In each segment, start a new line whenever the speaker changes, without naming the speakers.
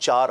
4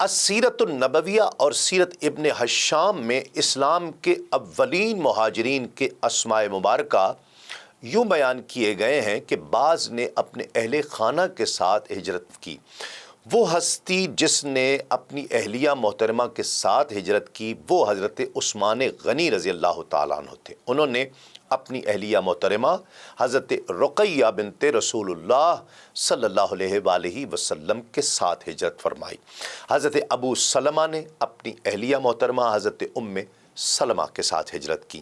السیرت النبویہ اور سیرت ابن ہشام میں اسلام کے اولین مہاجرین کے اسماء مبارکہ یوں بیان کیے گئے ہیں کہ بعض نے اپنے اہل خانہ کے ساتھ ہجرت کی۔ وہ ہستی جس نے اپنی اہلیہ محترمہ کے ساتھ ہجرت کی وہ حضرت عثمان غنی رضی اللہ تعالیٰ عنہ تھے۔ انہوں نے اپنی اہلیہ محترمہ حضرت رقیہ بنت رسول اللہ صلی اللہ علیہ وآلہ وسلم کے ساتھ ہجرت فرمائی۔ حضرت ابو سلمہ نے اپنی اہلیہ محترمہ حضرت ام سلمہ کے ساتھ ہجرت کی۔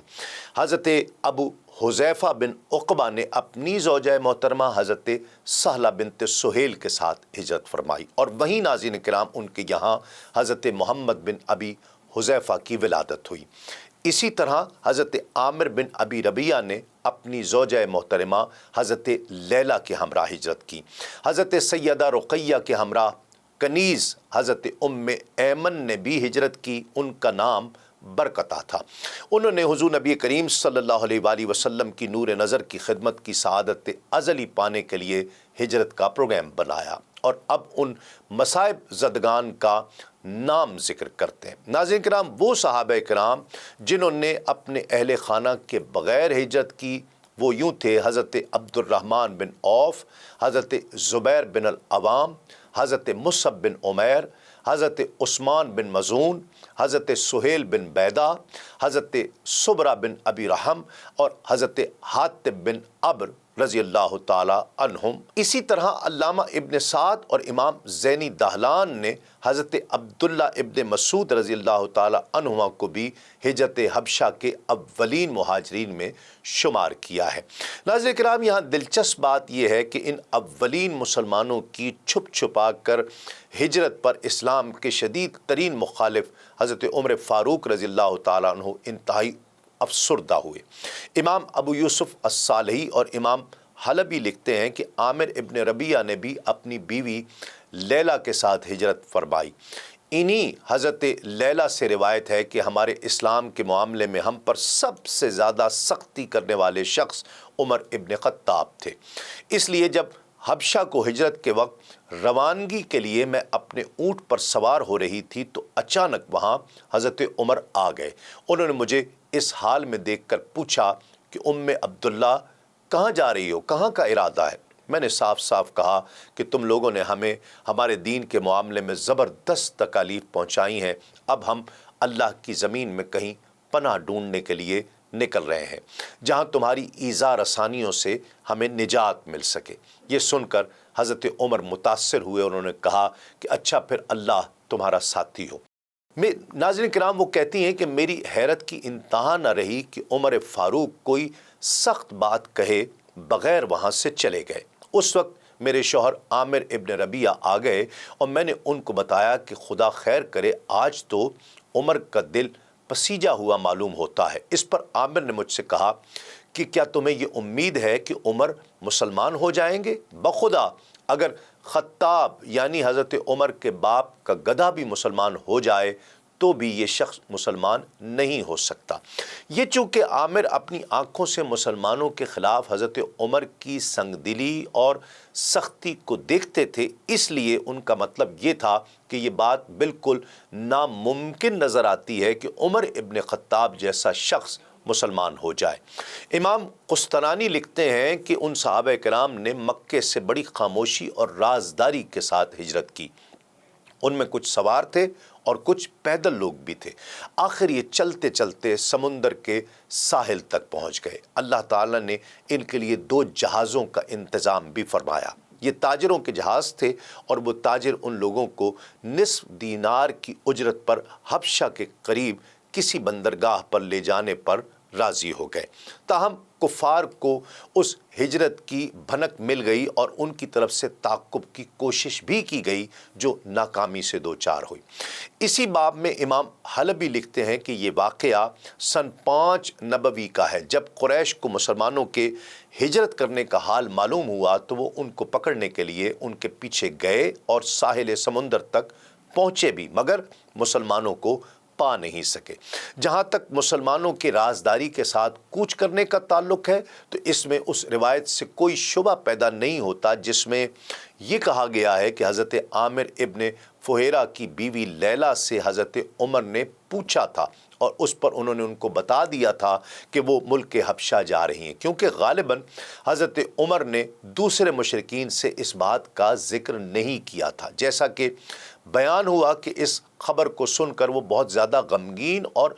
حضرت ابو حذیفہ بن عقبہ نے اپنی زوجہ محترمہ حضرت سہلہ بنت سہیل کے ساتھ ہجرت فرمائی، اور وہیں ناظرین کرام ان کے یہاں حضرت محمد بن ابی حذیفہ کی ولادت ہوئی۔ اسی طرح حضرت عامر بن ابی ربیعہ نے اپنی زوجہ محترمہ حضرت لیلہ کے ہمراہ ہجرت کی۔ حضرت سیدہ رقیہ کے ہمراہ کنیز حضرت ام ایمن نے بھی ہجرت کی۔ ان کا نام برکتہ تھا۔ انہوں نے حضور نبی کریم صلی اللہ علیہ وآلہ وسلم کی نور نظر کی خدمت کی سعادت ازلی پانے کے لیے ہجرت کا پروگرام بنایا، اور اب ان مصائب زدگان کا نام ذکر کرتے ہیں۔ ناظرین کرام، وہ صحابہ کرام جنہوں نے اپنے اہل خانہ کے بغیر ہجرت کی وہ یوں تھے: حضرت عبد الرحمن بن عوف، حضرت زبیر بن العوام، حضرت مصعب بن عمیر، حضرت عثمان بن مظعون، حضرت سہیل بن بیدہ، حضرت صبرہ بن ابی رحم اور حضرت حاتب بن عبر رضی اللہ تعالی عنہم۔ اسی طرح علامہ ابن سعد اور امام زینی دہلان نے حضرت عبداللہ ابن مسعود رضی اللہ تعالی عنہما کو بھی ہجرت حبشہ کے اولین مہاجرین میں شمار کیا ہے۔ ناظرین کرام، یہاں دلچسپ بات یہ ہے کہ ان اولین مسلمانوں کی چھپ چھپا کر ہجرت پر اسلام کے شدید ترین مخالف حضرت عمر فاروق رضی اللہ تعالیٰ عنہ انتہائی افسردہ ہوئے۔ امام ابو یوسف الصالحی اور امام حلبی لکھتے ہیں کہ عامر ابن ربیعہ نے بھی اپنی بیوی لیلہ کے ساتھ ہجرت فرمائی۔ انہی حضرت لیلہ سے روایت ہے کہ ہمارے اسلام کے معاملے میں ہم پر سب سے زیادہ سختی کرنے والے شخص عمر ابن خطاب تھے، اس لیے جب حبشہ کو ہجرت کے وقت روانگی کے لیے میں اپنے اونٹ پر سوار ہو رہی تھی تو اچانک وہاں حضرت عمر آ گئے۔ انہوں نے مجھے اس حال میں دیکھ کر پوچھا کہ ام عبداللہ کہاں جا رہی ہو، کہاں کا ارادہ ہے؟ میں نے صاف صاف کہا کہ تم لوگوں نے ہمیں ہمارے دین کے معاملے میں زبردست تکالیف پہنچائی ہیں، اب ہم اللہ کی زمین میں کہیں پناہ ڈھونڈنے کے لیے نکل رہے ہیں جہاں تمہاری ایذا رسانیوں سے ہمیں نجات مل سکے۔ یہ سن کر حضرت عمر متاثر ہوئے، انہوں نے کہا کہ اچھا پھر اللہ تمہارا ساتھی ہو۔ ناظرین کرام، وہ کہتی ہیں کہ میری حیرت کی انتہا نہ رہی کہ عمر فاروق کوئی سخت بات کہے بغیر وہاں سے چلے گئے۔ اس وقت میرے شوہر عامر ابن ربیعہ آ گئے اور میں نے ان کو بتایا کہ خدا خیر کرے، آج تو عمر کا دل پسیجا ہوا معلوم ہوتا ہے۔ اس پر عامر نے مجھ سے کہا کہ کیا تمہیں یہ امید ہے کہ عمر مسلمان ہو جائیں گے؟ بخدا اگر خطاب یعنی حضرت عمر کے باپ کا گدھا بھی مسلمان ہو جائے تو بھی یہ شخص مسلمان نہیں ہو سکتا۔ یہ چونکہ عامر اپنی آنکھوں سے مسلمانوں کے خلاف حضرت عمر کی سنگ دلی اور سختی کو دیکھتے تھے، اس لیے ان کا مطلب یہ تھا کہ یہ بات بالکل ناممکن نظر آتی ہے کہ عمر ابن خطاب جیسا شخص مسلمان ہو جائے۔ امام قسطلانی لکھتے ہیں کہ ان صحابہ کرام نے مکے سے بڑی خاموشی اور رازداری کے ساتھ ہجرت کی۔ ان میں کچھ سوار تھے اور کچھ پیدل لوگ بھی تھے۔ آخر یہ چلتے چلتے سمندر کے ساحل تک پہنچ گئے۔ اللہ تعالیٰ نے ان کے لیے 2 جہازوں کا انتظام بھی فرمایا۔ یہ تاجروں کے جہاز تھے اور وہ تاجر ان لوگوں کو نصف دینار کی اجرت پر حبشہ کے قریب کسی بندرگاہ پر لے جانے پر راضی ہو گئے۔ تاہم کفار کو اس ہجرت کی بھنک مل گئی اور ان کی طرف سے تعقب کی کوشش بھی کی گئی جو ناکامی سے دوچار ہوئی۔ اسی باب میں امام حلبی لکھتے ہیں کہ یہ واقعہ سن 5 نبوی کا ہے۔ جب قریش کو مسلمانوں کے ہجرت کرنے کا حال معلوم ہوا تو وہ ان کو پکڑنے کے لیے ان کے پیچھے گئے اور ساحل سمندر تک پہنچے بھی، مگر مسلمانوں کو پا نہیں سکے۔ جہاں تک مسلمانوں کی رازداری کے ساتھ کوچ کرنے کا تعلق ہے تو اس میں اس روایت سے کوئی شبہ پیدا نہیں ہوتا جس میں یہ کہا گیا ہے کہ حضرت عامر ابن فہیرہ کی بیوی لیلا سے حضرت عمر نے پوچھا تھا اور اس پر انہوں نے ان کو بتا دیا تھا کہ وہ ملک حبشہ جا رہی ہیں، کیونکہ غالباً حضرت عمر نے دوسرے مشرکین سے اس بات کا ذکر نہیں کیا تھا، جیسا کہ بیان ہوا کہ اس خبر کو سن کر وہ بہت زیادہ غمگین اور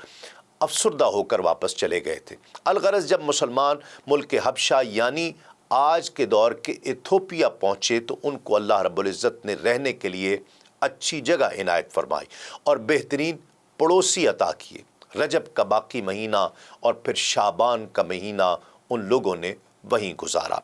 افسردہ ہو کر واپس چلے گئے تھے۔ الغرض جب مسلمان ملک حبشہ یعنی آج کے دور کے ایتھوپیا پہنچے تو ان کو اللہ رب العزت نے رہنے کے لیے اچھی جگہ عنایت فرمائی اور بہترین پڑوسی عطا کیے۔ رجب کا باقی مہینہ اور پھر شعبان کا مہینہ ان لوگوں نے وہیں گزارا۔